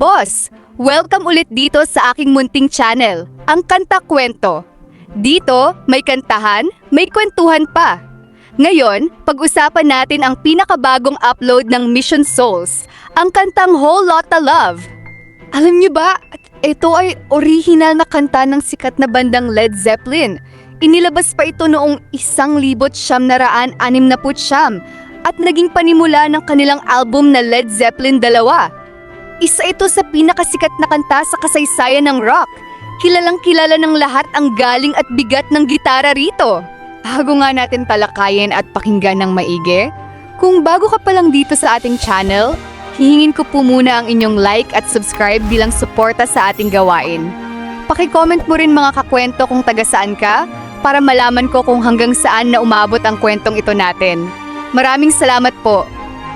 boss! Welcome ulit dito sa aking munting channel, ang Kanta Kwento. Dito, may kantahan, may kwentuhan pa. Ngayon, pag-usapan natin ang pinakabagong upload ng Mission Souls, ang kantang Whole Lotta Love. Alam niyo ba, ito ay original na kanta ng sikat na bandang Led Zeppelin. Inilabas pa ito noong 1969 at naging panimula ng kanilang album na Led Zeppelin 2. Isa ito sa pinakasikat na kanta sa kasaysayan ng rock. Kilalang kilala ng lahat ang galing at bigat ng gitara rito. Bago nga natin talakayin at pakinggan ng maigi, kung bago ka pa lang dito sa ating channel, hihingin ko po muna ang inyong like at subscribe bilang suporta sa ating gawain. Paki-comment mo rin mga kakwento kung taga saan ka para malaman ko kung hanggang saan na umabot ang kwentong ito natin. Maraming salamat po.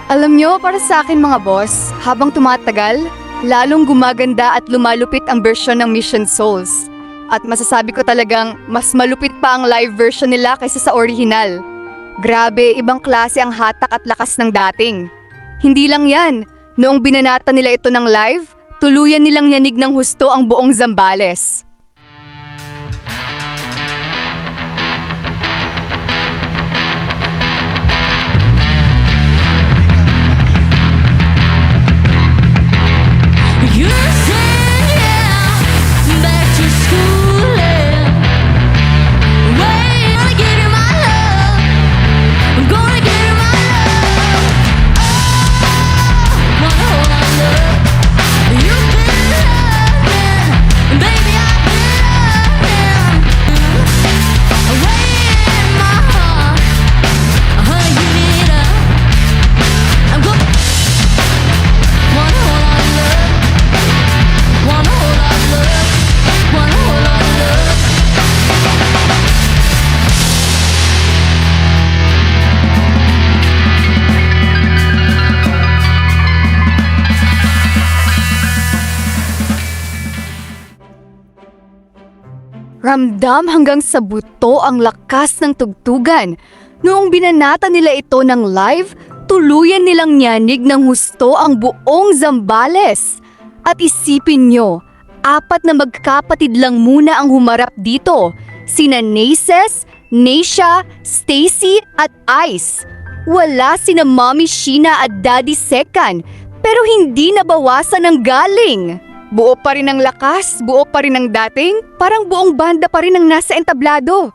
Alam nyo, para sa akin mga boss, habang tumatagal, lalong gumaganda at lumalupit ang version ng Mission Souls. At masasabi ko talagang mas malupit pa ang live version nila kaysa sa original. Grabe, ibang klase ang hatak at lakas ng dating. Hindi lang yan, noong binanata nila ito ng live, tuluyan nilang yanig ng husto ang buong Zambales. Ramdam hanggang sa buto ang lakas ng tugtugan. Noong binanata nila ito ng live, tuluyan nilang nyanig ng husto ang buong Zambales. At isipin nyo, 4 na magkapatid lang muna ang humarap dito. Sina Naces, Neisha, Stacy at Ice. Wala sina Mommy Sheena at Daddy Sekan, pero hindi nabawasan ng galing. Buo pa rin ang lakas, buo pa rin ang dating, parang buong banda pa rin ang nasa entablado.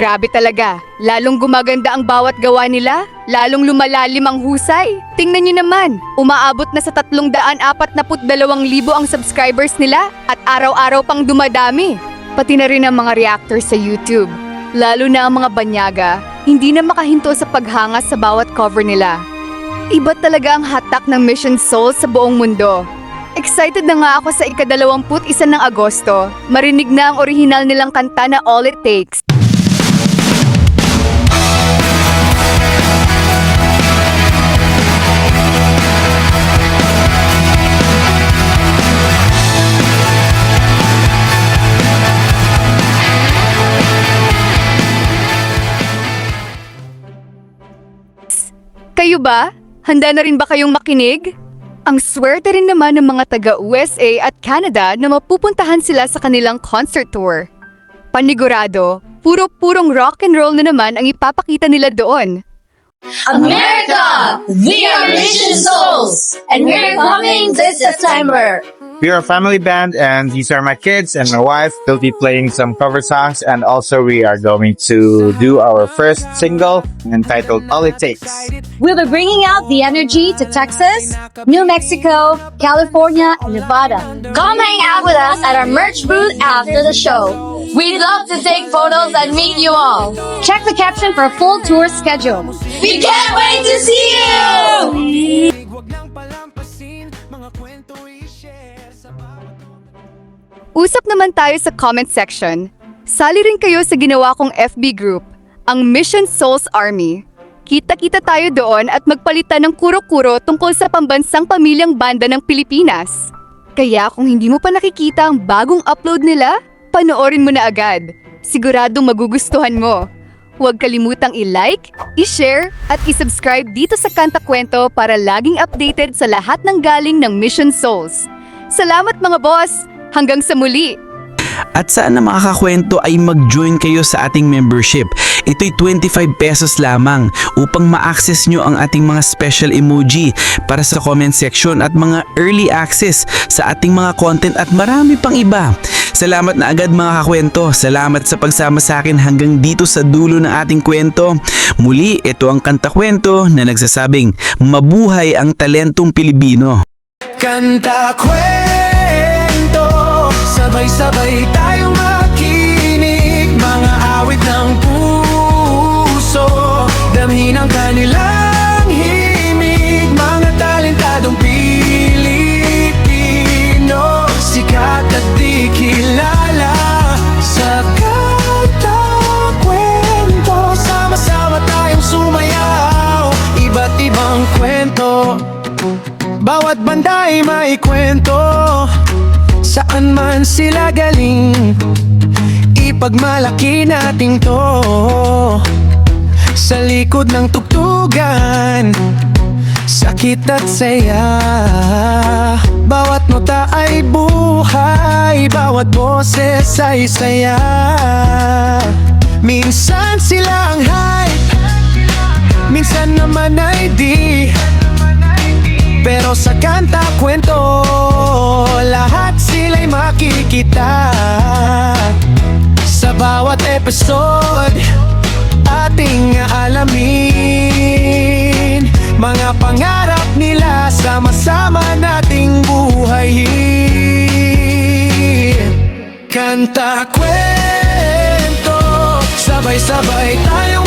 Grabe talaga, lalong gumaganda ang bawat gawa nila, lalong lumalalim ang husay. Tingnan nyo naman, umaabot na sa 342,000 ang subscribers nila at araw-araw pang dumadami. Pati na rin ang mga reactors sa YouTube. Lalo na ang mga banyaga, hindi na makahinto sa paghanga sa bawat cover nila. Iba talaga ang hatak ng Mission Souls sa buong mundo. Excited na nga ako sa ika-21 ng Agosto, marinig na ang orihinal nilang kanta na All It Takes. Kayo ba? Handa na rin ba kayong makinig? Ang swerte rin naman ng mga taga-USA at Canada na mapupuntahan sila sa kanilang concert tour. Panigurado, puro-purong rock and roll na naman ang ipapakita nila doon. America! We are Mission Souls! And we're coming this September! We are a family band, and these are my kids and my wife. They'll be playing some cover songs, and also we are going to do our first single entitled All It Takes. We'll be bringing out the energy to Texas, New Mexico, California, and Nevada. Come hang out with us at our merch booth after the show. We'd love to take photos and meet you all. Check the caption for a full tour schedule. We can't wait to see you! Usap naman tayo sa comment section. Sali rin kayo sa ginawa kong FB group, ang Mission Souls Army. Kita-kita tayo doon at magpalitan ng kuro-kuro tungkol sa pambansang pamilyang banda ng Pilipinas. Kaya kung hindi mo pa nakikita ang bagong upload nila, panoorin mo na agad. Siguradong magugustuhan mo. Huwag kalimutang i-like, i-share, at i-subscribe dito sa Kanta Kwento para laging updated sa lahat ng galing ng Mission Souls. Salamat mga boss! Hanggang sa muli! At sana mga kakwento ay mag-join kayo sa ating membership. Ito'y 25 pesos lamang upang ma-access nyo ang ating mga special emoji para sa comment section at mga early access sa ating mga content at marami pang iba. Salamat na agad mga kakwento. Salamat sa pagsama sa akin hanggang dito sa dulo ng ating kwento. Muli, ito ang Kanta Kwento na nagsasabing mabuhay ang talentong Pilipino. Kanta kwento, sabay-sabay tayong makinig. Mga awit ng puso, damhin ang kanilang himig. Mga talentadong Pilipino, sikat at di kilala sa Kanta Kwento. Sama-sama tayong sumayaw, iba't ibang kwento. Bawat banda ay may kwento, saan man sila galing. Ipagmalaki natin to sa likod ng tugtugan, sakit at saya. Bawat nota ay buhay, bawat boses ay saya. Minsan sila ang hype, minsan naman ay di. Pero sa Kanta Kwento, lahat sila'y makikita. Sa bawat episode, ating alamin mga pangarap nila, sama-sama nating buhayin. Kanta Kwento, sabay-sabay tayo